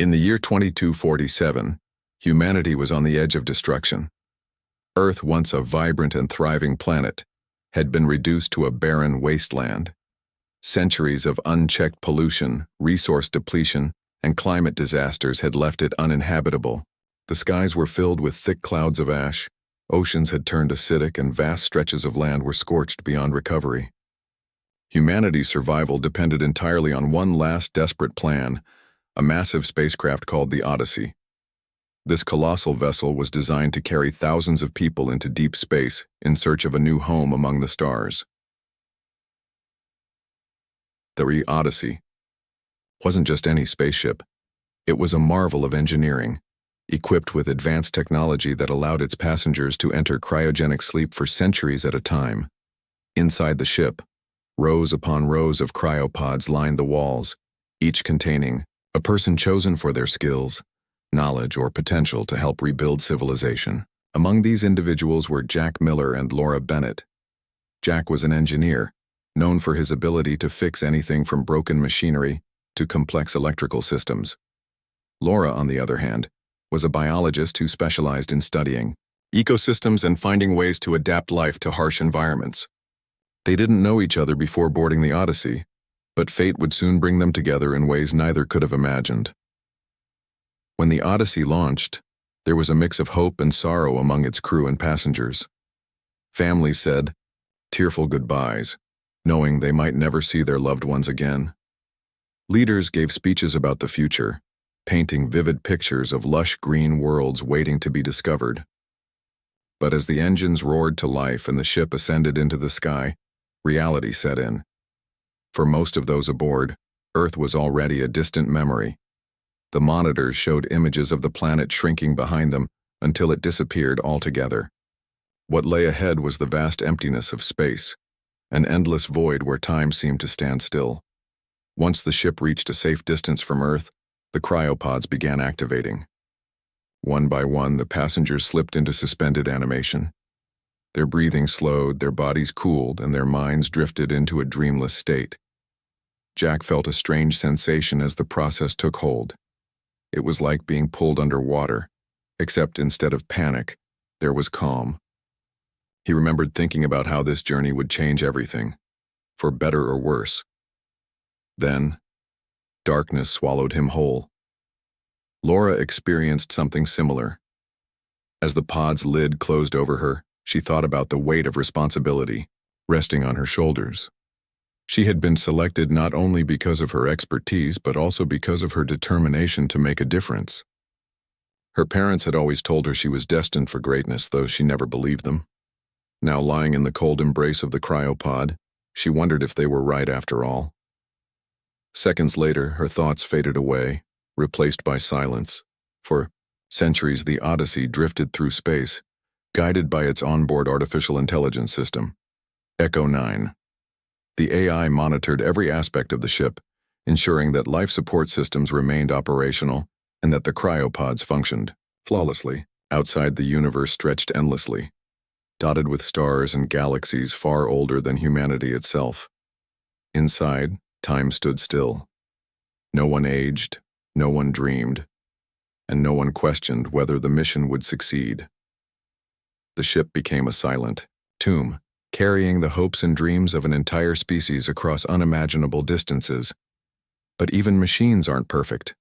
In the year 2247, humanity was on the edge of destruction. Earth, once a vibrant and thriving planet, had been reduced to a barren wasteland. Centuries of unchecked pollution, resource depletion, and climate disasters had left it uninhabitable. The skies were filled with thick clouds of ash, oceans had turned acidic, and vast stretches of land were scorched beyond recovery. Humanity's survival depended entirely on one last desperate plan, a massive spacecraft called the Odyssey. This colossal vessel was designed to carry thousands of people into deep space in search of a new home among the stars. The Odyssey wasn't just any spaceship. It was a marvel of engineering, equipped with advanced technology that allowed its passengers to enter cryogenic sleep for centuries at a time. Inside the ship, rows upon rows of cryopods lined the walls, each containing a person chosen for their skills, knowledge, or potential to help rebuild civilization. Among these individuals were Jack Miller and Laura Bennett. Jack was an engineer, known for his ability to fix anything from broken machinery to complex electrical systems. Laura, on the other hand, was a biologist who specialized in studying ecosystems and finding ways to adapt life to harsh environments. They didn't know each other before boarding the Odyssey, but fate would soon bring them together in ways neither could have imagined. When the Odyssey launched, there was a mix of hope and sorrow among its crew and passengers. Families said tearful goodbyes, knowing they might never see their loved ones again. Leaders gave speeches about the future, painting vivid pictures of lush green worlds waiting to be discovered. But as the engines roared to life and the ship ascended into the sky, reality set in. For most of those aboard, Earth was already a distant memory. The monitors showed images of the planet shrinking behind them until it disappeared altogether. What lay ahead was the vast emptiness of space, an endless void where time seemed to stand still. Once the ship reached a safe distance from Earth, the cryopods began activating. One by one, the passengers slipped into suspended animation. Their breathing slowed, their bodies cooled, and their minds drifted into a dreamless state. Jack felt a strange sensation as the process took hold. It was like being pulled underwater, except instead of panic, there was calm. He remembered thinking about how this journey would change everything, for better or worse. Then, darkness swallowed him whole. Laura experienced something similar. As the pod's lid closed over her, she thought about the weight of responsibility resting on her shoulders. She had been selected not only because of her expertise, but also because of her determination to make a difference. Her parents had always told her she was destined for greatness, though she never believed them. Now lying in the cold embrace of the cryopod, she wondered if they were right after all. Seconds later, her thoughts faded away, replaced by silence. For centuries, the Odyssey drifted through space, guided by its onboard artificial intelligence system, Echo 9. The AI monitored every aspect of the ship, ensuring that life support systems remained operational and that the cryopods functioned flawlessly. Outside, the universe stretched endlessly, dotted with stars and galaxies far older than humanity itself. Inside, time stood still. No one aged, no one dreamed, and no one questioned whether the mission would succeed. The ship became a silent tomb, carrying the hopes and dreams of an entire species across unimaginable distances. But even machines aren't perfect.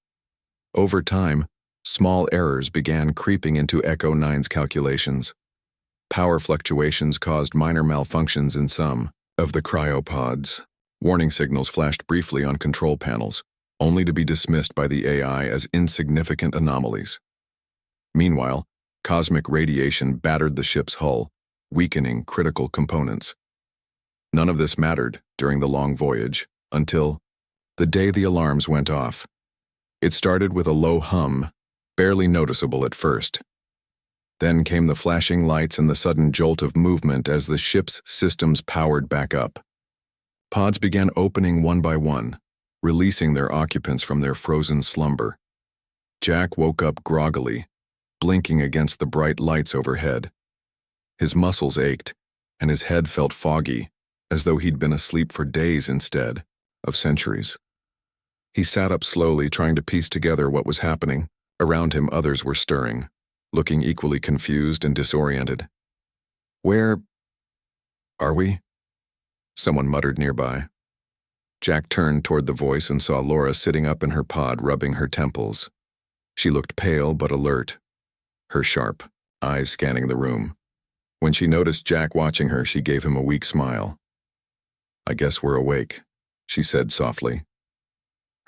Over time, small errors began creeping into Echo 9's calculations. Power fluctuations caused minor malfunctions in some of the cryopods. Warning signals flashed briefly on control panels, only to be dismissed by the AI as insignificant anomalies. Meanwhile, cosmic radiation battered the ship's hull, weakening critical components. None of this mattered during the long voyage, until the day the alarms went off. It started with a low hum, barely noticeable at first. Then came the flashing lights and the sudden jolt of movement as the ship's systems powered back up. Pods began opening one by one, releasing their occupants from their frozen slumber. Jack woke up groggily, blinking against the bright lights overhead. His muscles ached, and his head felt foggy, as though he'd been asleep for days instead of centuries. He sat up slowly, trying to piece together what was happening. Around him, others were stirring, looking equally confused and disoriented. "Where are we?" someone muttered nearby. Jack turned toward the voice and saw Laura sitting up in her pod, rubbing her temples. She looked pale but alert, her sharp eyes scanning the room. When she noticed Jack watching her, she gave him a weak smile. "I guess we're awake," she said softly.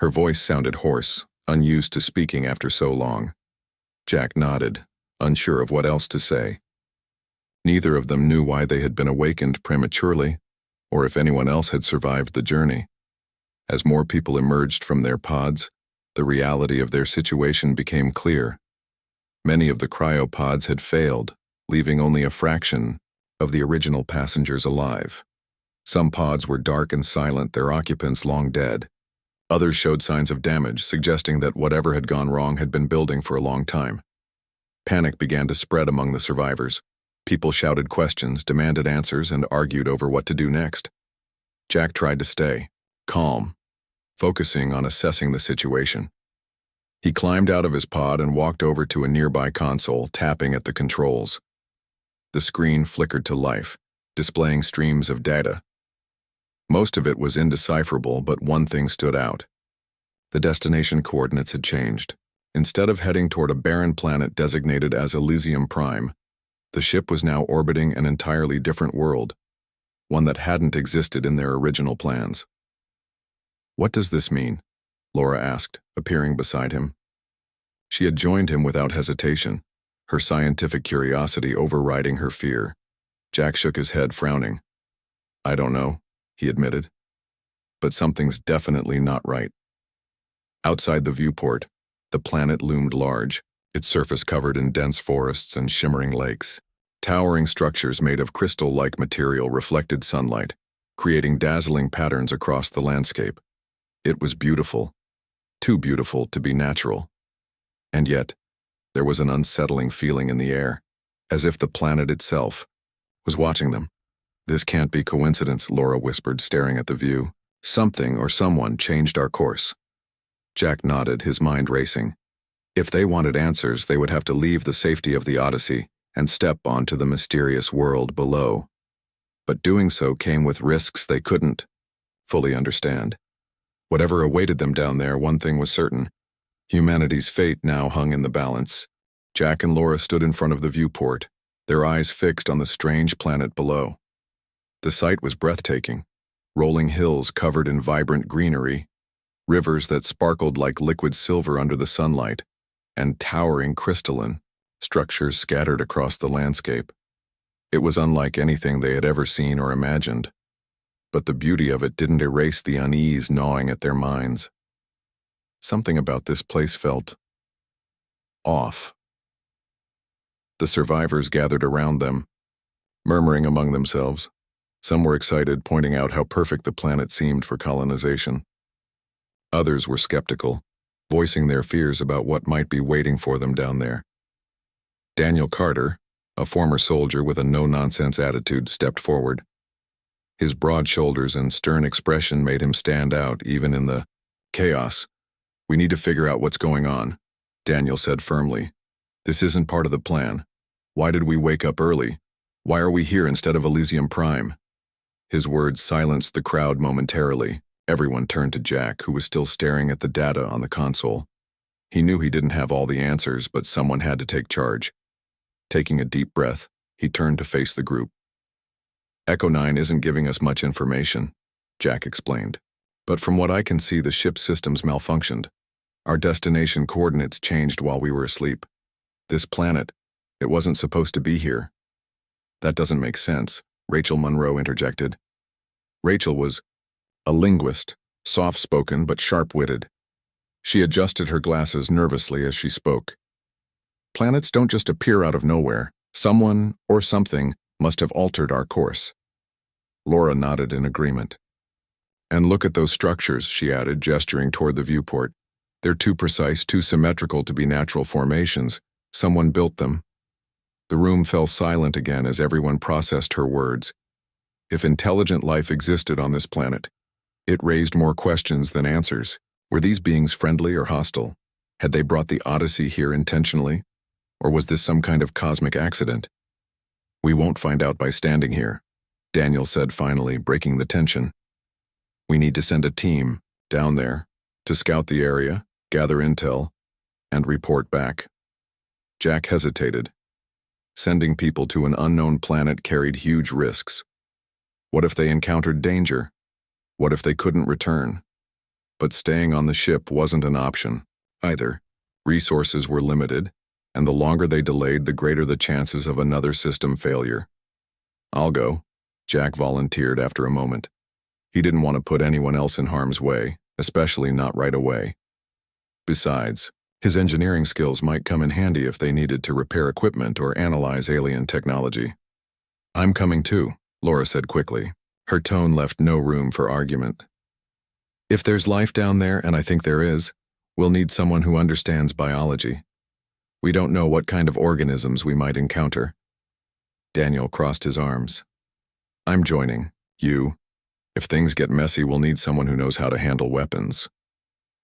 Her voice sounded hoarse, unused to speaking after so long. Jack nodded, unsure of what else to say. Neither of them knew why they had been awakened prematurely, or if anyone else had survived the journey. As more people emerged from their pods, the reality of their situation became clear. Many of the cryopods had failed, leaving only a fraction of the original passengers alive. Some pods were dark and silent, their occupants long dead. Others showed signs of damage, suggesting that whatever had gone wrong had been building for a long time. Panic began to spread among the survivors. People shouted questions, demanded answers, and argued over what to do next. Jack tried to stay calm, focusing on assessing the situation. He climbed out of his pod and walked over to a nearby console, tapping at the controls. The screen flickered to life, displaying streams of data. Most of it was indecipherable, but one thing stood out. The destination coordinates had changed. Instead of heading toward a barren planet designated as Elysium Prime, the ship was now orbiting an entirely different world, one that hadn't existed in their original plans. "What does this mean?" Laura asked, appearing beside him. She had joined him without hesitation, her scientific curiosity overriding her fear. Jack shook his head, frowning. "I don't know," he admitted. "But something's definitely not right." Outside the viewport, the planet loomed large, its surface covered in dense forests and shimmering lakes. Towering structures made of crystal-like material reflected sunlight, creating dazzling patterns across the landscape. It was beautiful, too beautiful to be natural. And yet, there was an unsettling feeling in the air, as if the planet itself was watching them. "This can't be coincidence," Laura whispered, staring at the view. "Something or someone changed our course." Jack nodded, his mind racing. If they wanted answers, they would have to leave the safety of the Odyssey and step onto the mysterious world below. But doing so came with risks they couldn't fully understand. Whatever awaited them down there, one thing was certain. Humanity's fate now hung in the balance. Jack and Laura stood in front of the viewport, their eyes fixed on the strange planet below. The sight was breathtaking. Rolling hills covered in vibrant greenery, rivers that sparkled like liquid silver under the sunlight, and towering crystalline structures scattered across the landscape. It was unlike anything they had ever seen or imagined, but the beauty of it didn't erase the unease gnawing at their minds. Something about this place felt off. The survivors gathered around them, murmuring among themselves. Some were excited, pointing out how perfect the planet seemed for colonization. Others were skeptical, voicing their fears about what might be waiting for them down there. Daniel Carter, a former soldier with a no-nonsense attitude, stepped forward. His broad shoulders and stern expression made him stand out even in the chaos. "We need to figure out what's going on," Daniel said firmly. "This isn't part of the plan. Why did we wake up early? Why are we here instead of Elysium Prime?" His words silenced the crowd momentarily. Everyone turned to Jack, who was still staring at the data on the console. He knew he didn't have all the answers, but someone had to take charge. Taking a deep breath, he turned to face the group. "Echo 9 isn't giving us much information," Jack explained. "But from what I can see, the ship's systems malfunctioned. Our destination coordinates changed while we were asleep. This planet, it wasn't supposed to be here." "That doesn't make sense," Rachel Monroe interjected. Rachel was a linguist, soft-spoken but sharp-witted. She adjusted her glasses nervously as she spoke. "Planets don't just appear out of nowhere. Someone or something must have altered our course." Laura nodded in agreement. "And look at those structures," she added, gesturing toward the viewport. "They're too precise, too symmetrical to be natural formations. Someone built them." The room fell silent again as everyone processed her words. If intelligent life existed on this planet, it raised more questions than answers. Were these beings friendly or hostile? Had they brought the Odyssey here intentionally? Or was this some kind of cosmic accident? We won't find out by standing here, Daniel said finally, breaking the tension. We need to send a team down there to scout the area, gather intel, and report back. Jack hesitated. Sending people to an unknown planet carried huge risks. What if they encountered danger? What if they couldn't return? But staying on the ship wasn't an option, either. Resources were limited, and the longer they delayed, the greater the chances of another system failure. I'll go, Jack volunteered after a moment. He didn't want to put anyone else in harm's way, especially not right away. Besides, his engineering skills might come in handy if they needed to repair equipment or analyze alien technology. I'm coming too, Laura said quickly. Her tone left no room for argument. If there's life down there, and I think there is, we'll need someone who understands biology. We don't know what kind of organisms we might encounter. Daniel crossed his arms. I'm joining. You. If things get messy, we'll need someone who knows how to handle weapons.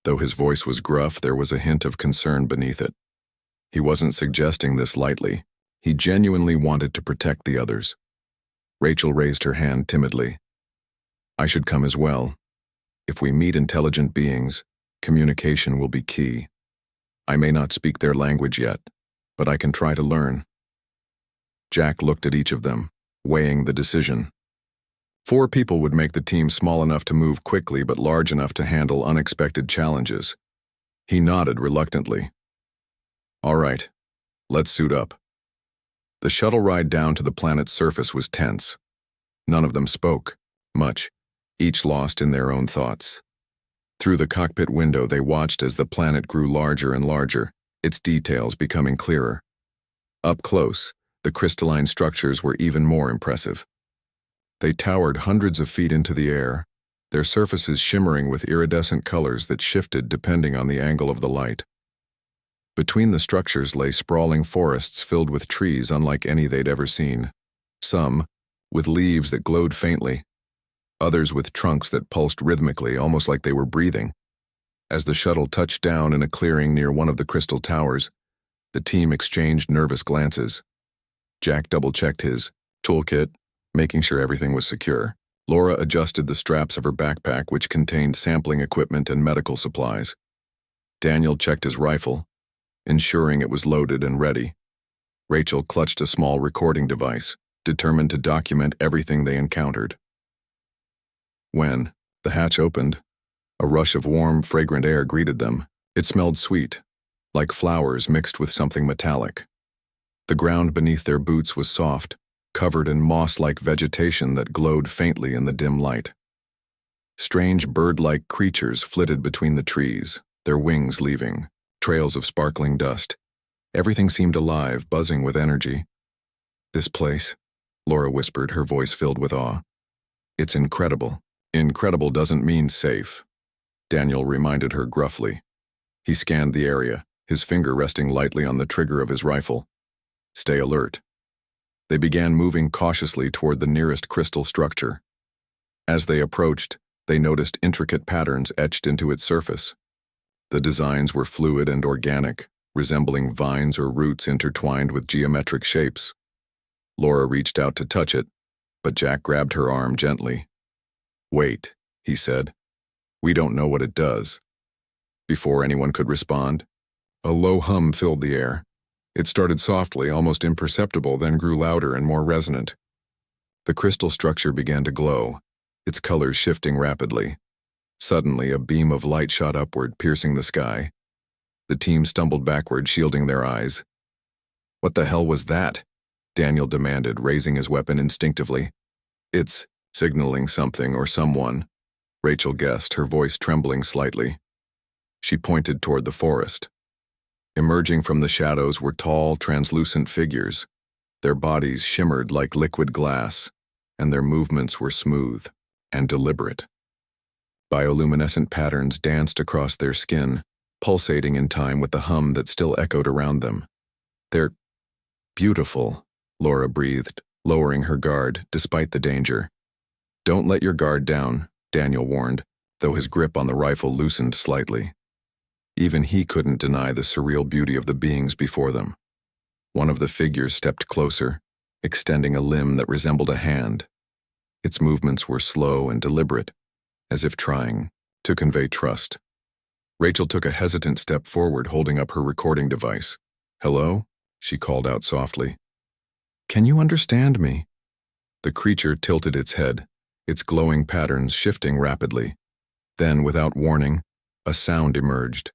Though his voice was gruff, there was a hint of concern beneath it. He wasn't suggesting this lightly. He genuinely wanted to protect the others. Rachel raised her hand timidly. I should come as well. If we meet intelligent beings, communication will be key. I may not speak their language yet, but I can try to learn. Jack looked at each of them, weighing the decision. 4 people would make the team small enough to move quickly but large enough to handle unexpected challenges. He nodded reluctantly. All right, let's suit up. The shuttle ride down to the planet's surface was tense. None of them spoke much, each lost in their own thoughts. Through the cockpit window, they watched as the planet grew larger and larger, its details becoming clearer. Up close, the crystalline structures were even more impressive. They towered hundreds of feet into the air, their surfaces shimmering with iridescent colors that shifted depending on the angle of the light. Between the structures lay sprawling forests filled with trees unlike any they'd ever seen. Some, with leaves that glowed faintly, others with trunks that pulsed rhythmically, almost like they were breathing. As the shuttle touched down in a clearing near one of the crystal towers, the team exchanged nervous glances. Jack double-checked his toolkit, making sure everything was secure. Laura adjusted the straps of her backpack, which contained sampling equipment and medical supplies. Daniel checked his rifle, ensuring it was loaded and ready. Rachel clutched a small recording device, determined to document everything they encountered. When the hatch opened, a rush of warm, fragrant air greeted them. It smelled sweet, like flowers mixed with something metallic. The ground beneath their boots was soft, covered in moss-like vegetation that glowed faintly in the dim light. Strange bird-like creatures flitted between the trees, their wings leaving trails of sparkling dust. Everything seemed alive, buzzing with energy. This place, Laura whispered, her voice filled with awe. It's incredible. Incredible doesn't mean safe, Daniel reminded her gruffly. He scanned the area, his finger resting lightly on the trigger of his rifle. Stay alert. They began moving cautiously toward the nearest crystal structure. As they approached, they noticed intricate patterns etched into its surface. The designs were fluid and organic, resembling vines or roots intertwined with geometric shapes. Laura reached out to touch it, but Jack grabbed her arm gently. Wait, he said. We don't know what it does. Before anyone could respond, a low hum filled the air. It started softly, almost imperceptible, then grew louder and more resonant. The crystal structure began to glow, its colors shifting rapidly. Suddenly, a beam of light shot upward, piercing the sky. The team stumbled backward, shielding their eyes. What the hell was that? Daniel demanded, raising his weapon instinctively. It's signaling something or someone, Rachel guessed, her voice trembling slightly. She pointed toward the forest. Emerging from the shadows were tall, translucent figures. Their bodies shimmered like liquid glass, and their movements were smooth and deliberate. Bioluminescent patterns danced across their skin, pulsating in time with the hum that still echoed around them. They're beautiful, Laura breathed, lowering her guard despite the danger. Don't let your guard down, Daniel warned. though his grip on the rifle loosened slightly. Even he couldn't deny the surreal beauty of the beings before them. One of the figures stepped closer, extending a limb that resembled a hand. Its movements were slow and deliberate, as if trying to convey trust. Rachel took a hesitant step forward, holding up her recording device. "Hello?" she called out softly. "Can you understand me?" The creature tilted its head, its glowing patterns shifting rapidly. Then, without warning, a sound emerged.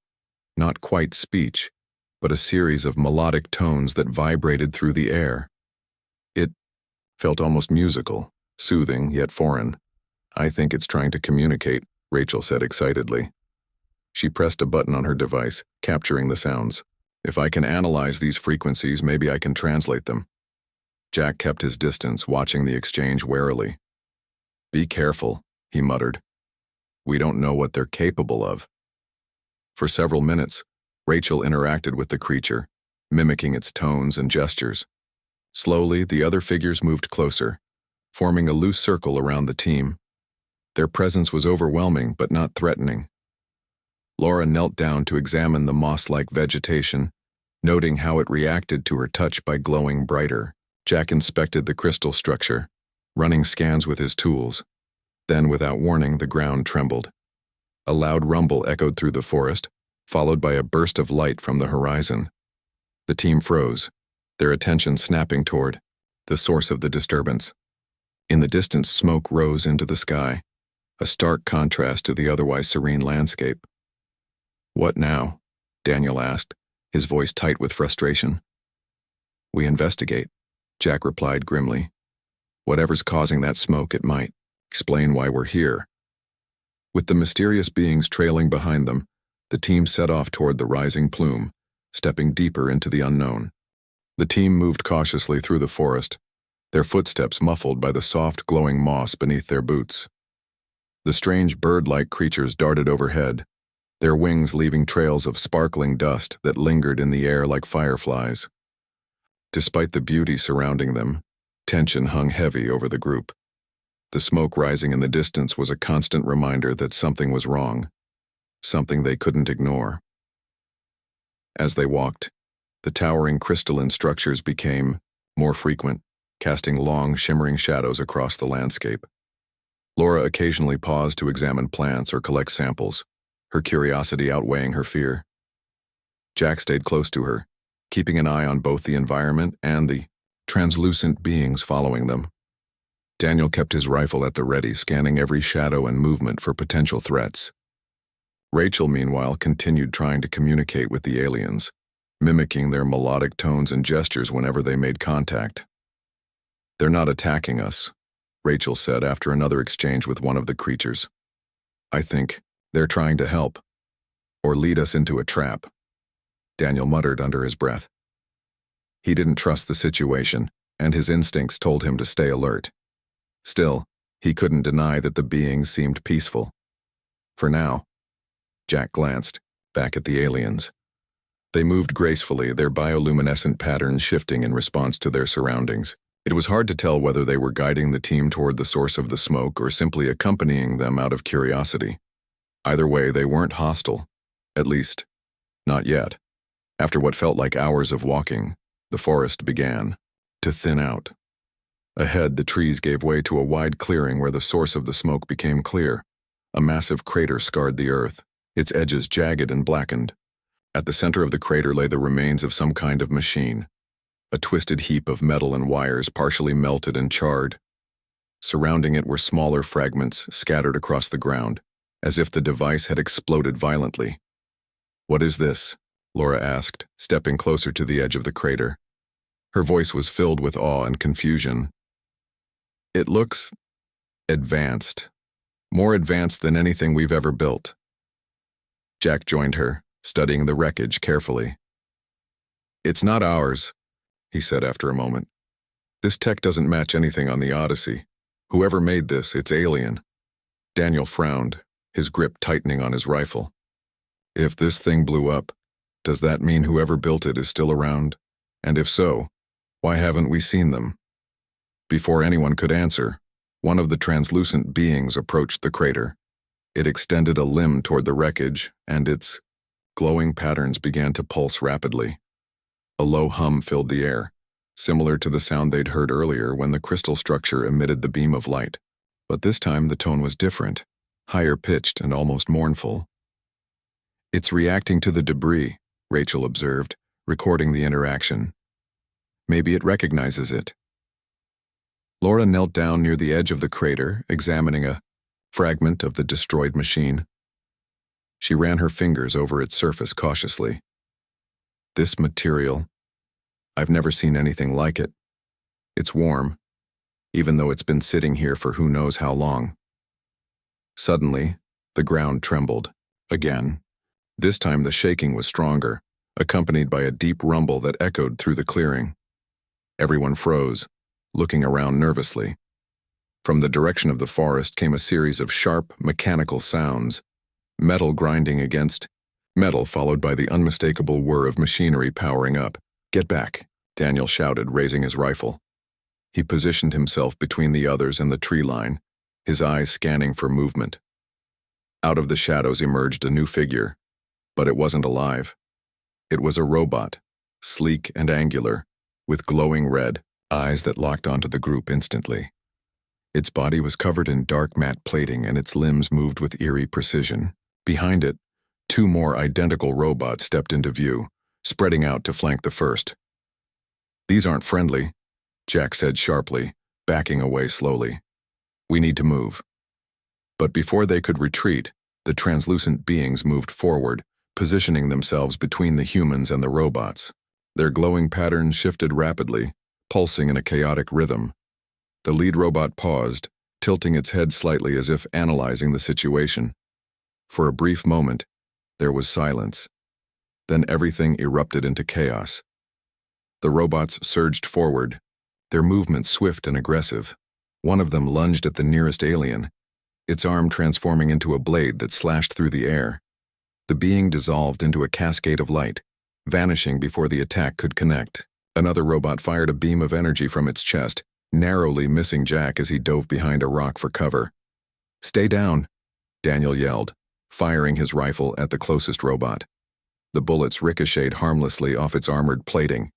Not quite speech, but a series of melodic tones that vibrated through the air. It felt almost musical, soothing yet foreign. "I think it's trying to communicate," Rachel said excitedly. She pressed a button on her device, capturing the sounds. "If I can analyze these frequencies, maybe I can translate them." Jack kept his distance, watching the exchange warily. "Be careful," he muttered. "We don't know what they're capable of." For several minutes, Rachel interacted with the creature, mimicking its tones and gestures. Slowly, the other figures moved closer, forming a loose circle around the team. Their presence was overwhelming but not threatening. Laura knelt down to examine the moss-like vegetation, noting how it reacted to her touch by glowing brighter. Jack inspected the crystal structure, running scans with his tools. Then, without warning, the ground trembled. A loud rumble echoed through the forest, followed by a burst of light from the horizon. The team froze, their attention snapping toward the source of the disturbance. In the distance, smoke rose into the sky, a stark contrast to the otherwise serene landscape. "What now?" Daniel asked, his voice tight with frustration. "We investigate," Jack replied grimly. "Whatever's causing that smoke, it might explain why we're here." With the mysterious beings trailing behind them, the team set off toward the rising plume, stepping deeper into the unknown. The team moved cautiously through the forest, their footsteps muffled by the soft, glowing moss beneath their boots. The strange bird-like creatures darted overhead, their wings leaving trails of sparkling dust that lingered in the air like fireflies. Despite the beauty surrounding them, tension hung heavy over the group. The smoke rising in the distance was a constant reminder that something was wrong, something they couldn't ignore. As they walked, the towering crystalline structures became more frequent, casting long, shimmering shadows across the landscape. Laura occasionally paused to examine plants or collect samples, her curiosity outweighing her fear. Jack stayed close to her, keeping an eye on both the environment and the translucent beings following them. Daniel kept his rifle at the ready, scanning every shadow and movement for potential threats. Rachel, meanwhile, continued trying to communicate with the aliens, mimicking their melodic tones and gestures whenever they made contact. "They're not attacking us," Rachel said after another exchange with one of the creatures. "I think they're trying to help, or lead us into a trap," Daniel muttered under his breath. He didn't trust the situation, and his instincts told him to stay alert. Still, he couldn't deny that the beings seemed peaceful. For now. Jack glanced back at the aliens. They moved gracefully, their bioluminescent patterns shifting in response to their surroundings. It was hard to tell whether they were guiding the team toward the source of the smoke or simply accompanying them out of curiosity. Either way, they weren't hostile. At least, not yet. After what felt like hours of walking, the forest began to thin out. Ahead, the trees gave way to a wide clearing where the source of the smoke became clear. A massive crater scarred the earth, its edges jagged and blackened. At the center of the crater lay the remains of some kind of machine, a twisted heap of metal and wires partially melted and charred. Surrounding it were smaller fragments scattered across the ground, as if the device had exploded violently. "What is this?" Laura asked, stepping closer to the edge of the crater. Her voice was filled with awe and confusion. "It looks advanced. More advanced than anything we've ever built." Jack joined her, studying the wreckage carefully. "It's not ours," he said after a moment. "This tech doesn't match anything on the Odyssey. Whoever made this, it's alien." Daniel frowned, his grip tightening on his rifle. "If this thing blew up, does that mean whoever built it is still around? And if so, why haven't we seen them?" Before anyone could answer, one of the translucent beings approached the crater. It extended a limb toward the wreckage, and its glowing patterns began to pulse rapidly. A low hum filled the air, similar to the sound they'd heard earlier when the crystal structure emitted the beam of light. But this time the tone was different, higher-pitched and almost mournful. "It's reacting to the debris," Rachel observed, recording the interaction. "Maybe it recognizes it." Laura knelt down near the edge of the crater, examining a fragment of the destroyed machine. She ran her fingers over its surface cautiously. "This material, I've never seen anything like it. It's warm, even though it's been sitting here for who knows how long." Suddenly, the ground trembled. Again. This time the shaking was stronger, accompanied by a deep rumble that echoed through the clearing. Everyone froze, looking around nervously. From the direction of the forest came a series of sharp, mechanical sounds, metal grinding against metal, followed by the unmistakable whir of machinery powering up. "Get back," Daniel shouted, raising his rifle. He positioned himself between the others and the tree line, his eyes scanning for movement. Out of the shadows emerged a new figure, but it wasn't alive. It was a robot, sleek and angular, with glowing red eyes that locked onto the group instantly. Its body was covered in dark matte plating and its limbs moved with eerie precision. Behind it, two more identical robots stepped into view, spreading out to flank the first. "These aren't friendly," Jack said sharply, backing away slowly. "We need to move." But before they could retreat, the translucent beings moved forward, positioning themselves between the humans and the robots. Their glowing patterns shifted rapidly, pulsing in a chaotic rhythm. The lead robot paused, tilting its head slightly as if analyzing the situation. For a brief moment, there was silence. Then everything erupted into chaos. The robots surged forward, their movements swift and aggressive. One of them lunged at the nearest alien, its arm transforming into a blade that slashed through the air. The being dissolved into a cascade of light, vanishing before the attack could connect. Another robot fired a beam of energy from its chest, narrowly missing Jack as he dove behind a rock for cover. "Stay down," Daniel yelled, firing his rifle at the closest robot. The bullets ricocheted harmlessly off its armored plating.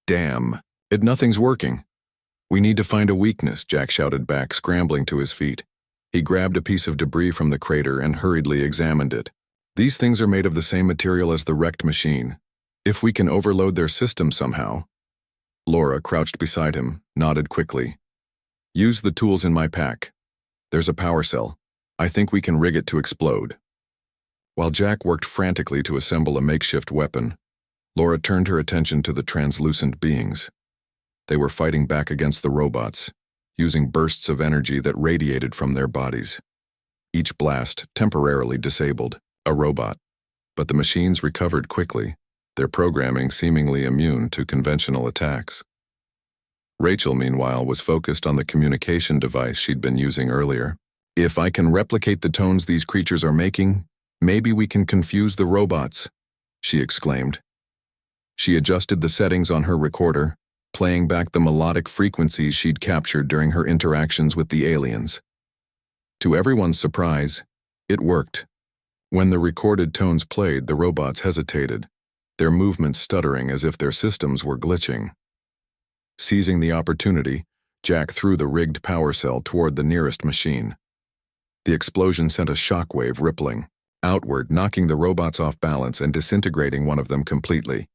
"Damn, nothing's working." "We need to find a weakness," Jack shouted back, scrambling to his feet. He grabbed a piece of debris from the crater and hurriedly examined it. "These things are made of the same material as the wrecked machine. If we can overload their system somehow." Laura, crouched beside him, nodded quickly. "Use the tools in my pack. There's a power cell. I think we can rig it to explode." While Jack worked frantically to assemble a makeshift weapon, Laura turned her attention to the translucent beings. They were fighting back against the robots, using bursts of energy that radiated from their bodies. Each blast temporarily disabled a robot, but the machines recovered quickly, their programming seemingly immune to conventional attacks. Rachel, meanwhile, was focused on the communication device she'd been using earlier. "If I can replicate the tones these creatures are making, maybe we can confuse the robots," she exclaimed. She adjusted the settings on her recorder, playing back the melodic frequencies she'd captured during her interactions with the aliens. To everyone's surprise, it worked. When the recorded tones played, the robots hesitated, their movements stuttering as if their systems were glitching. Seizing the opportunity, Jack threw the rigged power cell toward the nearest machine. The explosion sent a shockwave rippling outward, knocking the robots off balance and disintegrating one of them completely.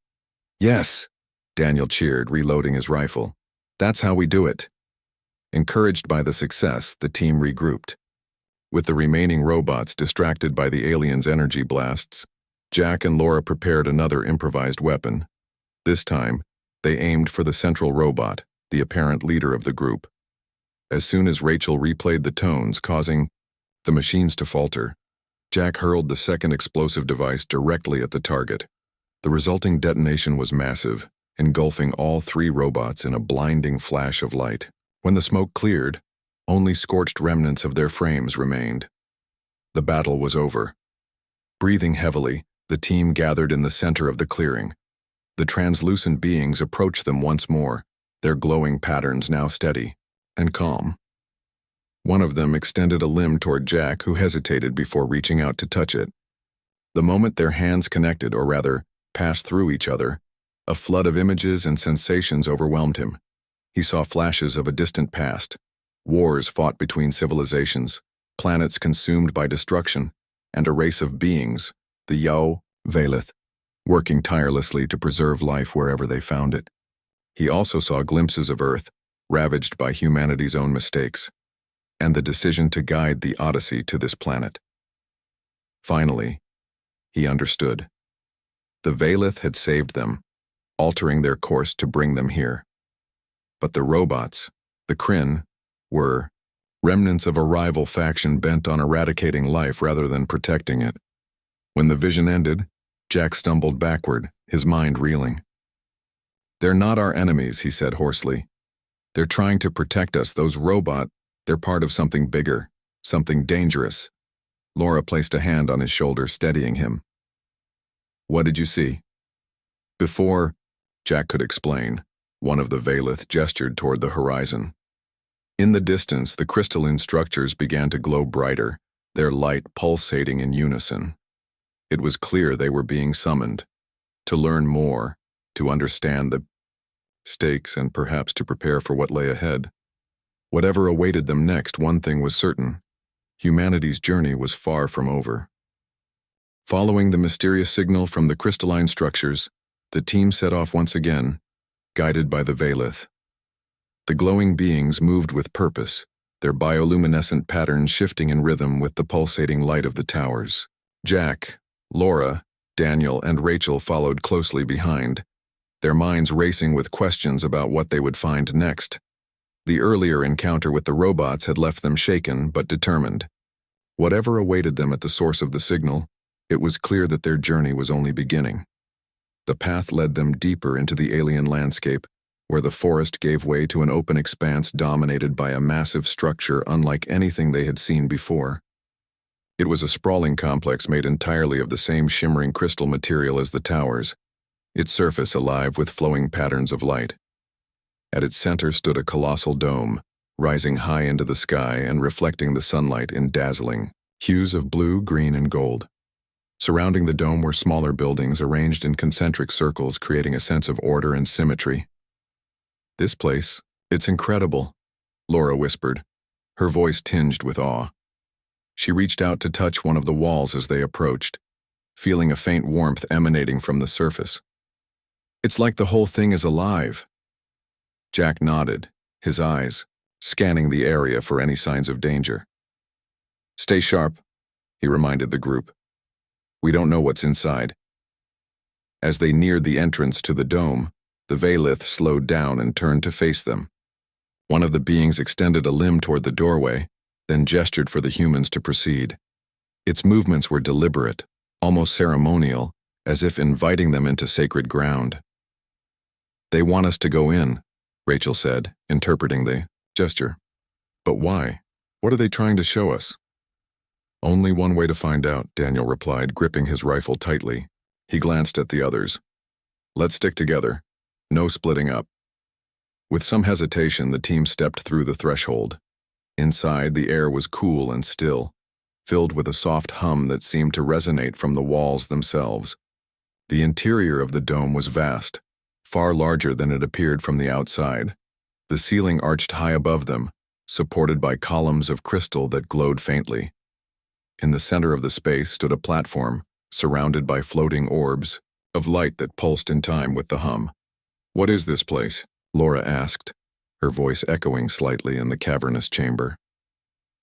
"Yes!" Daniel cheered, reloading his rifle. "That's how we do it." Encouraged by the success, the team regrouped. With the remaining robots distracted by the aliens' energy blasts, Jack and Laura prepared another improvised weapon. This time, they aimed for the central robot, the apparent leader of the group. As soon as Rachel replayed the tones, causing the machines to falter, Jack hurled the second explosive device directly at the target. The resulting detonation was massive, engulfing all three robots in a blinding flash of light. When the smoke cleared, only scorched remnants of their frames remained. The battle was over. Breathing heavily, the team gathered in the center of the clearing. The translucent beings approached them once more, their glowing patterns now steady and calm. One of them extended a limb toward Jack, who hesitated before reaching out to touch it. The moment their hands connected, or rather, passed through each other, a flood of images and sensations overwhelmed him. He saw flashes of a distant past, wars fought between civilizations, planets consumed by destruction, and a race of beings, the Yao Velith, working tirelessly to preserve life wherever they found it. He also saw glimpses of Earth, ravaged by humanity's own mistakes, and the decision to guide the Odyssey to this planet. Finally, he understood. The Velith had saved them, altering their course to bring them here. But the robots, the Kryn, were remnants of a rival faction bent on eradicating life rather than protecting it. When the vision ended, Jack stumbled backward, his mind reeling. "They're not our enemies," he said hoarsely. "They're trying to protect us. Those they're part of something bigger, something dangerous." Laura placed a hand on his shoulder, steadying him. "What did you see?" Before Jack could explain, one of the Velith gestured toward the horizon. In the distance, the crystalline structures began to glow brighter, their light pulsating in unison. It was clear they were being summoned, to learn more, to understand the stakes, and perhaps to prepare for what lay ahead. Whatever awaited them next, one thing was certain: humanity's journey was far from over. Following the mysterious signal from the crystalline structures, the team set off once again, guided by the Velith. The glowing beings moved with purpose, their bioluminescent patterns shifting in rhythm with the pulsating light of the towers. Jack, Laura, Daniel, and Rachel followed closely behind, their minds racing with questions about what they would find next. The earlier encounter with the robots had left them shaken but determined. Whatever awaited them at the source of the signal, it was clear that their journey was only beginning. The path led them deeper into the alien landscape, where the forest gave way to an open expanse dominated by a massive structure unlike anything they had seen before. It was a sprawling complex made entirely of the same shimmering crystal material as the towers, its surface alive with flowing patterns of light. At its center stood a colossal dome, rising high into the sky and reflecting the sunlight in dazzling hues of blue, green, and gold. Surrounding the dome were smaller buildings arranged in concentric circles, creating a sense of order and symmetry. "This place, it's incredible," Laura whispered, her voice tinged with awe. She reached out to touch one of the walls as they approached, feeling a faint warmth emanating from the surface. "It's like the whole thing is alive." Jack nodded, his eyes scanning the area for any signs of danger. "Stay sharp," he reminded the group. "We don't know what's inside." As they neared the entrance to the dome, the Velith slowed down and turned to face them. One of the beings extended a limb toward the doorway, then gestured for the humans to proceed. Its movements were deliberate, almost ceremonial, as if inviting them into sacred ground. "They want us to go in," Rachel said, interpreting the gesture. "But why? What are they trying to show us?" "Only one way to find out," Daniel replied, gripping his rifle tightly. He glanced at the others. "Let's stick together. No splitting up." With some hesitation, the team stepped through the threshold. Inside, the air was cool and still, filled with a soft hum that seemed to resonate from the walls themselves. The interior of the dome was vast, far larger than it appeared from the outside. The ceiling arched high above them, supported by columns of crystal that glowed faintly. In the center of the space stood a platform, surrounded by floating orbs of light that pulsed in time with the hum. "What is this place?" Laura asked, her voice echoing slightly in the cavernous chamber.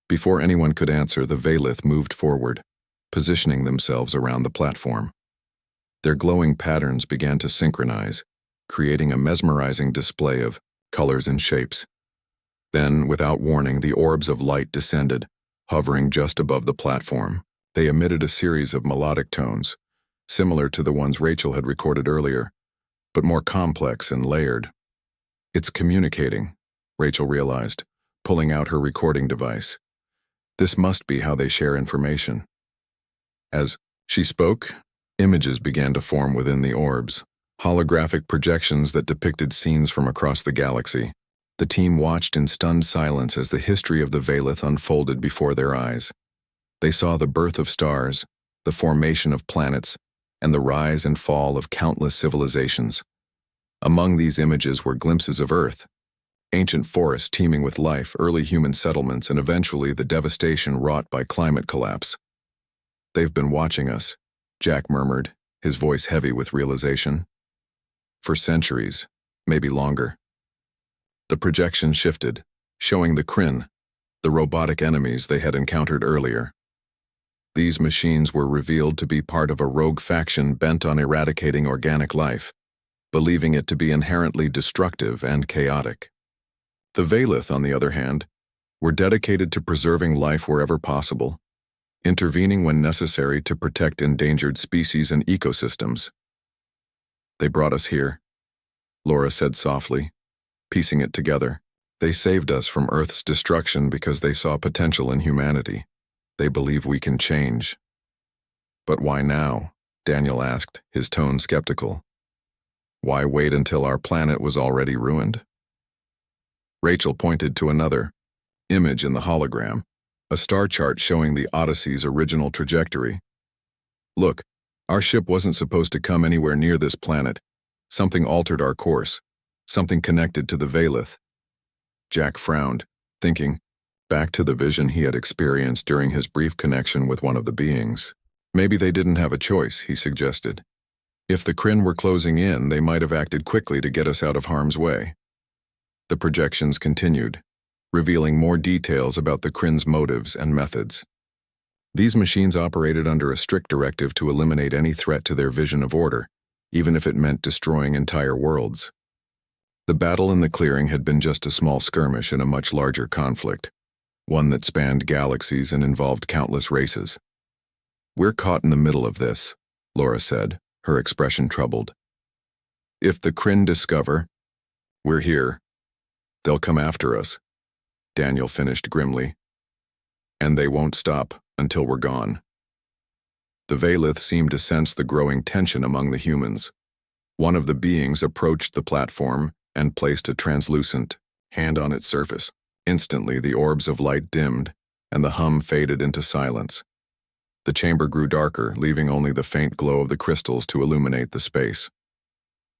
Before anyone could answer, the Velith moved forward, positioning themselves around the platform. Their glowing patterns began to synchronize, creating a mesmerizing display of colors and shapes. Then, without warning, the orbs of light descended, hovering just above the platform. They emitted a series of melodic tones, similar to the ones Rachel had recorded earlier, but more complex and layered. "It's communicating," Rachel realized, pulling out her recording device. "This must be how they share information." As she spoke, images began to form within the orbs, holographic projections that depicted scenes from across the galaxy. The team watched in stunned silence as the history of the Valith unfolded before their eyes. They saw the birth of stars, the formation of planets, and the rise and fall of countless civilizations. Among these images were glimpses of Earth, ancient forests teeming with life, early human settlements, and eventually the devastation wrought by climate collapse. "They've been watching us," Jack murmured, his voice heavy with realization. "For centuries, maybe longer." The projection shifted, showing the Kryn, the robotic enemies they had encountered earlier. These machines were revealed to be part of a rogue faction bent on eradicating organic life, believing it to be inherently destructive and chaotic. The Valith, on the other hand, were dedicated to preserving life wherever possible, intervening when necessary to protect endangered species and ecosystems. "They brought us here," Laura said softly, piecing it together. "They saved us from Earth's destruction because they saw potential in humanity. They believe we can change." "But why now?" Daniel asked, his tone skeptical. "Why wait until our planet was already ruined?" Rachel pointed to another image in the hologram, a star chart showing the Odyssey's original trajectory. "Look, our ship wasn't supposed to come anywhere near this planet. Something altered our course, something connected to the Valith." Jack frowned, thinking back to the vision he had experienced during his brief connection with one of the beings. "Maybe they didn't have a choice," he suggested. "If the Kryn were closing in, they might have acted quickly to get us out of harm's way." The projections continued, revealing more details about the Kryn's motives and methods. These machines operated under a strict directive to eliminate any threat to their vision of order, even if it meant destroying entire worlds. The battle in the clearing had been just a small skirmish in a much larger conflict, one that spanned galaxies and involved countless races. "We're caught in the middle of this," Laura said, her expression troubled. "If the Kryn discover we're here, they'll come after us," Daniel finished grimly. "And they won't stop until we're gone." The Valith seemed to sense the growing tension among the humans. One of the beings approached the platform and placed a translucent hand on its surface. Instantly, the orbs of light dimmed, and the hum faded into silence. The chamber grew darker, leaving only the faint glow of the crystals to illuminate the space.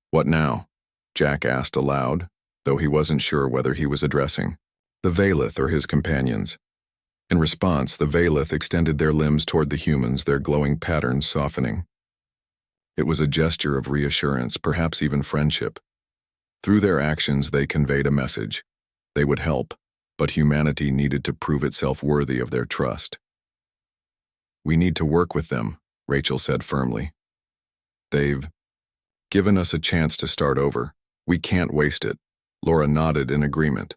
"What now?" Jack asked aloud, though he wasn't sure whether he was addressing the Valith or his companions. In response, the Valith extended their limbs toward the humans, their glowing patterns softening. It was a gesture of reassurance, perhaps even friendship. Through their actions, they conveyed a message. They would help, but humanity needed to prove itself worthy of their trust. "We need to work with them," Rachel said firmly. "They've given us a chance to start over. We can't waste it." Laura nodded in agreement.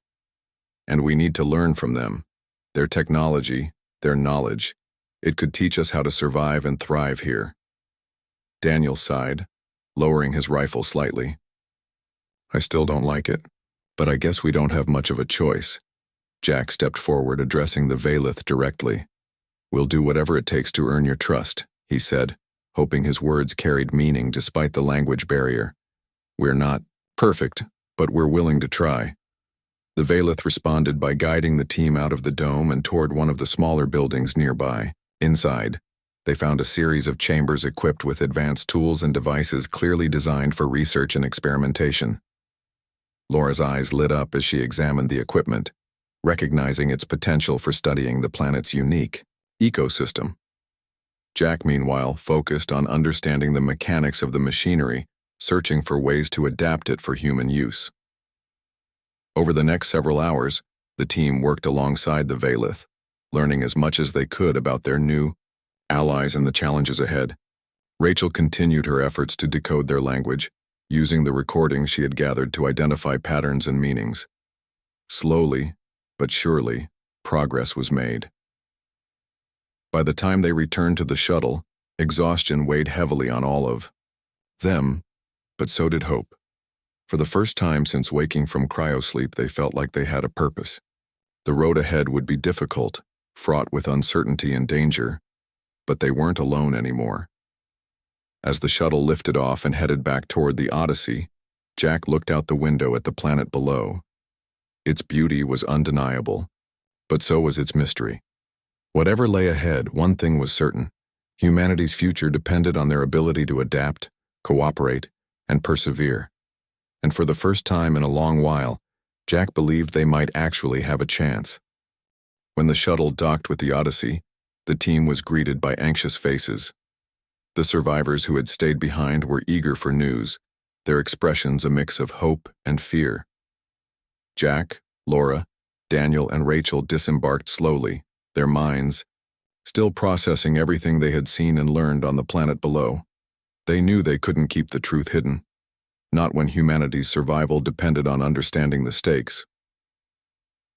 "And we need to learn from them. Their technology, their knowledge. It could teach us how to survive and thrive here." Daniel sighed, lowering his rifle slightly. "I still don't like it, but I guess we don't have much of a choice." Jack stepped forward, addressing the Valith directly. "We'll do whatever it takes to earn your trust," he said, hoping his words carried meaning despite the language barrier. "We're not perfect, but we're willing to try." The Valith responded by guiding the team out of the dome and toward one of the smaller buildings nearby. Inside, they found a series of chambers equipped with advanced tools and devices clearly designed for research and experimentation. Laura's eyes lit up as she examined the equipment, recognizing its potential for studying the planet's unique ecosystem. Jack, meanwhile, focused on understanding the mechanics of the machinery, searching for ways to adapt it for human use. Over the next several hours, the team worked alongside the Valith, learning as much as they could about their new allies and the challenges ahead. Rachel continued her efforts to decode their language, using the recordings she had gathered to identify patterns and meanings. Slowly, but surely, progress was made. By the time they returned to the shuttle, exhaustion weighed heavily on all of them, but so did hope. For the first time since waking from cryosleep, they felt like they had a purpose. The road ahead would be difficult, fraught with uncertainty and danger, but they weren't alone anymore. As the shuttle lifted off and headed back toward the Odyssey, Jack looked out the window at the planet below. Its beauty was undeniable, but so was its mystery. Whatever lay ahead, one thing was certain: humanity's future depended on their ability to adapt, cooperate, and persevere. And for the first time in a long while, Jack believed they might actually have a chance. When the shuttle docked with the Odyssey, the team was greeted by anxious faces. The survivors who had stayed behind were eager for news, their expressions a mix of hope and fear. Jack, Laura, Daniel, and Rachel disembarked slowly, their minds still processing everything they had seen and learned on the planet below. They knew they couldn't keep the truth hidden, not when humanity's survival depended on understanding the stakes.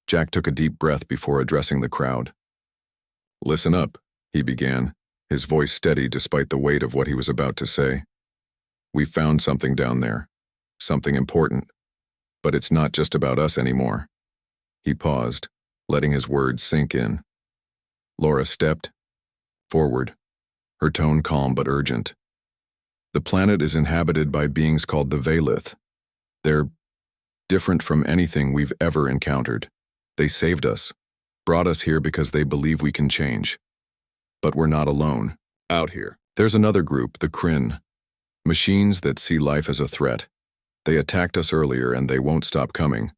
Jack took a deep breath before addressing the crowd. "Listen up," he began, his voice steady despite the weight of what he was about to say. "We've found something down there, something important, but it's not just about us anymore." He paused, letting his words sink in. Laura stepped forward, her tone calm but urgent. "The planet is inhabited by beings called the Veilith. They're different from anything we've ever encountered. They saved us, brought us here because they believe we can change. But we're not alone out here. There's another group, the Kryn, machines that see life as a threat. They attacked us earlier and they won't stop coming."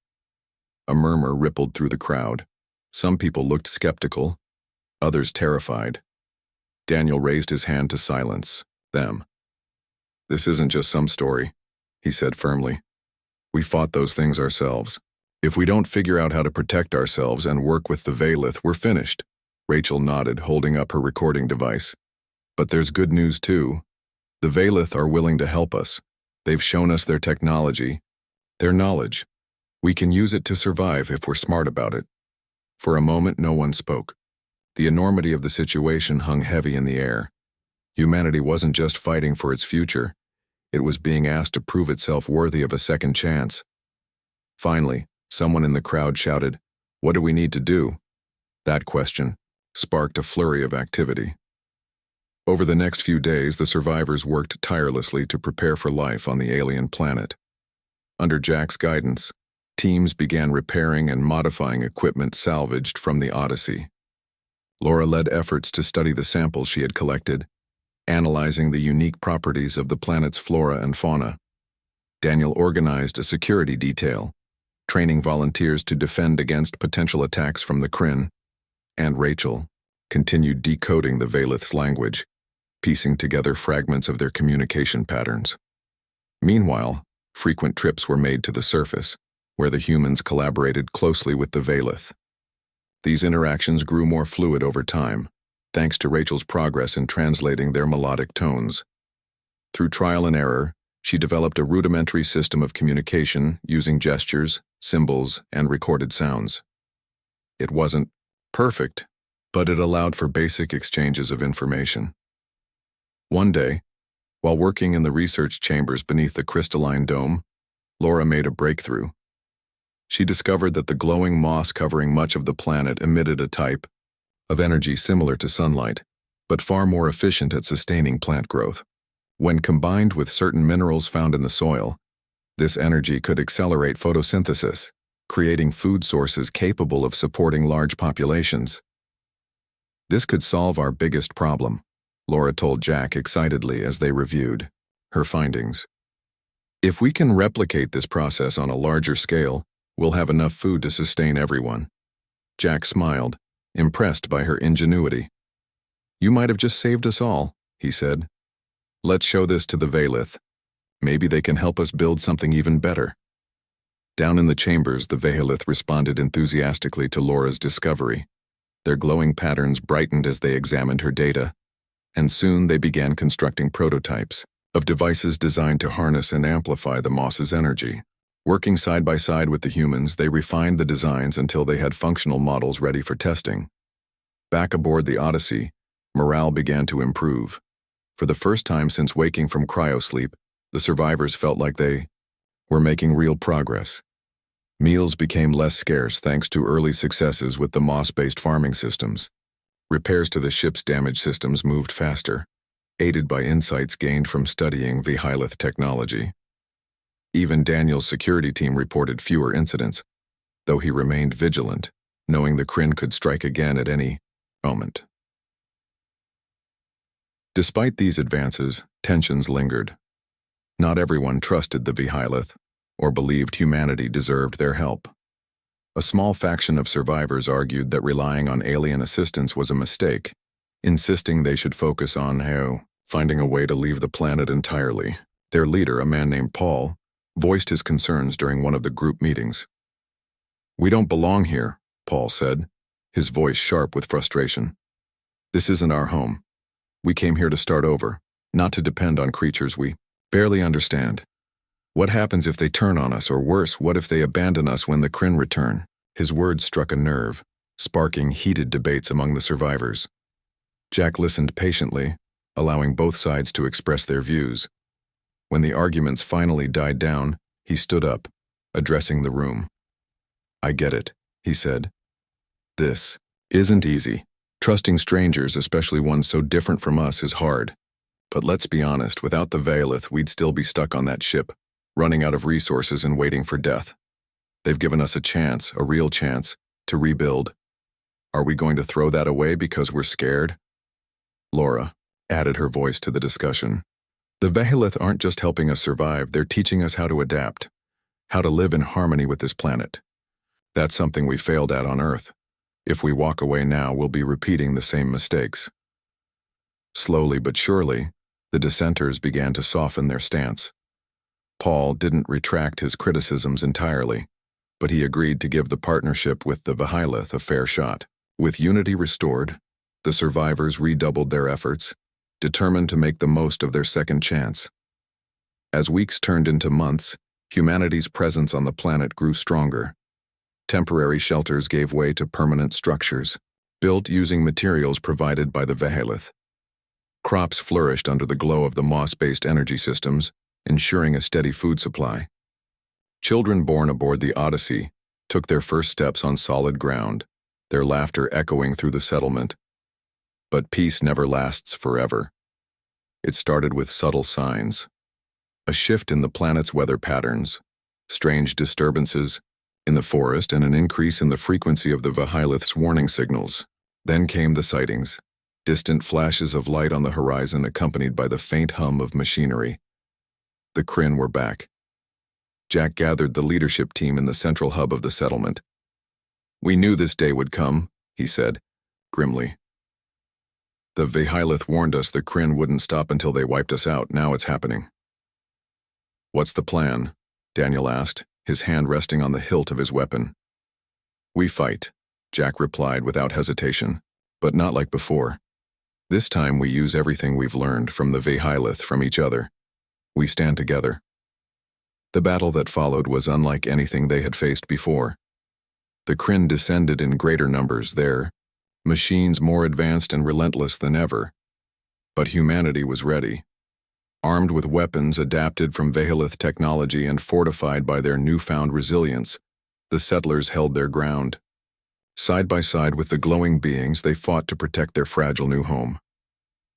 A murmur rippled through the crowd. Some people looked skeptical, others terrified. Daniel raised his hand to silence them. "This isn't just some story," he said firmly. "We fought those things ourselves. If we don't figure out how to protect ourselves and work with the Veilith, we're finished." Rachel nodded, holding up her recording device. "But there's good news too. The Veilith are willing to help us. They've shown us their technology, their knowledge. We can use it to survive if we're smart about it." For a moment, no one spoke. The enormity of the situation hung heavy in the air. Humanity wasn't just fighting for its future. It was being asked to prove itself worthy of a second chance. Finally, someone in the crowd shouted, "What do we need to do?" That question sparked a flurry of activity. Over the next few days, the survivors worked tirelessly to prepare for life on the alien planet. Under Jack's guidance, teams began repairing and modifying equipment salvaged from the Odyssey. Laura led efforts to study the samples she had collected, analyzing the unique properties of the planet's flora and fauna. Daniel organized a security detail, training volunteers to defend against potential attacks from the Kryn, and Rachel continued decoding the Veilith's language, piecing together fragments of their communication patterns. Meanwhile, frequent trips were made to the surface, where the humans collaborated closely with the Veilith. These interactions grew more fluid over time, thanks to Rachel's progress in translating their melodic tones. Through trial and error, she developed a rudimentary system of communication using gestures, symbols, and recorded sounds. It wasn't perfect, but it allowed for basic exchanges of information. One day, while working in the research chambers beneath the crystalline dome, Laura made a breakthrough. She discovered that the glowing moss covering much of the planet emitted a type of energy similar to sunlight, but far more efficient at sustaining plant growth. When combined with certain minerals found in the soil, this energy could accelerate photosynthesis, creating food sources capable of supporting large populations. "This could solve our biggest problem," Laura told Jack excitedly as they reviewed her findings. "If we can replicate this process on a larger scale, we'll have enough food to sustain everyone." Jack smiled, impressed by her ingenuity. "You might have just saved us all," he said. "Let's show this to the Veilith. Maybe they can help us build something even better." Down in the chambers, the Veilith responded enthusiastically to Laura's discovery. Their glowing patterns brightened as they examined her data, and soon they began constructing prototypes of devices designed to harness and amplify the moss's energy. Working side by side with the humans, they refined the designs until they had functional models ready for testing. Back aboard the Odyssey, morale began to improve. For the first time since waking from cryosleep, the survivors felt like they were making real progress. Meals became less scarce thanks to early successes with the moss-based farming systems. Repairs to the ship's damaged systems moved faster, aided by insights gained from studying Veilith technology. Even Daniel's security team reported fewer incidents. though he remained vigilant, knowing the Kryn could strike again at any moment. Despite these advances, tensions lingered. Not everyone trusted the Vihylith or believed humanity deserved their help. A small faction of survivors argued that relying on alien assistance was a mistake, insisting they should focus on finding a way to leave the planet entirely. Their leader, a man named Paul, voiced his concerns during one of the group meetings. "We don't belong here," Paul said, his voice sharp with frustration. "This isn't our home. We came here to start over, not to depend on creatures we barely understand. What happens if they turn on us, or worse, what if they abandon us when the Kryn return?" His words struck a nerve, sparking heated debates among the survivors. Jack listened patiently, allowing both sides to express their views. When the arguments finally died down, he stood up, addressing the room. "I get it," he said. "This isn't easy. Trusting strangers, especially ones so different from us, is hard. But let's be honest, without the Vihylith, we'd still be stuck on that ship, running out of resources and waiting for death. They've given us a chance, a real chance, to rebuild. Are we going to throw that away because we're scared?" Laura added her voice to the discussion. "The Vihylith aren't just helping us survive, they're teaching us how to adapt, how to live in harmony with this planet. That's something we failed at on Earth. If we walk away now, we'll be repeating the same mistakes." Slowly but surely, the dissenters began to soften their stance. Paul didn't retract his criticisms entirely, but he agreed to give the partnership with the Vihylith a fair shot. With unity restored, the survivors redoubled their efforts, determined to make the most of their second chance. As weeks turned into months, humanity's presence on the planet grew stronger. Temporary shelters gave way to permanent structures, built using materials provided by the Vihylith. Crops flourished under the glow of the moss-based energy systems, ensuring a steady food supply. Children born aboard the Odyssey took their first steps on solid ground, their laughter echoing through the settlement. But peace never lasts forever. It started with subtle signs. A shift in the planet's weather patterns, strange disturbances in the forest, and an increase in the frequency of the Vihylith's warning signals. Then came the sightings, distant flashes of light on the horizon accompanied by the faint hum of machinery. The Kryn were back. Jack gathered the leadership team in the central hub of the settlement. "We knew this day would come," he said, grimly. "The Vihylith warned us the Kryn wouldn't stop until they wiped us out. Now it's happening." "What's the plan?" Daniel asked, his hand resting on the hilt of his weapon. "We fight," Jack replied without hesitation, "but not like before. This time we use everything we've learned from the Vihylith, from each other. We stand together." The battle that followed was unlike anything they had faced before. The Kryn descended in greater numbers, their machines more advanced and relentless than ever. But humanity was ready. Armed with weapons adapted from Vihylith technology and fortified by their newfound resilience, the settlers held their ground. Side by side with the glowing beings, they fought to protect their fragile new home.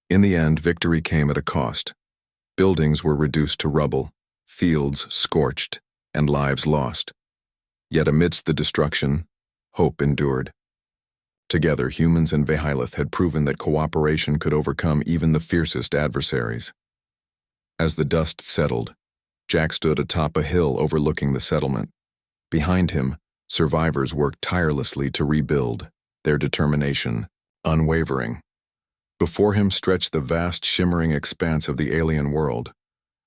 In the end, victory came at a cost. Buildings were reduced to rubble, fields scorched, and lives lost. Yet amidst the destruction, hope endured. Together, humans and Vihylith had proven that cooperation could overcome even the fiercest adversaries. As the dust settled, Jack stood atop a hill overlooking the settlement. Behind him, survivors worked tirelessly to rebuild, their determination unwavering. Before him stretched the vast, shimmering expanse of the alien world,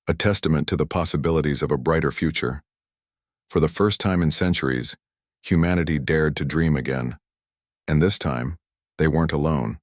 a testament to the possibilities of a brighter future. For the first time in centuries, humanity dared to dream again. And this time, they weren't alone.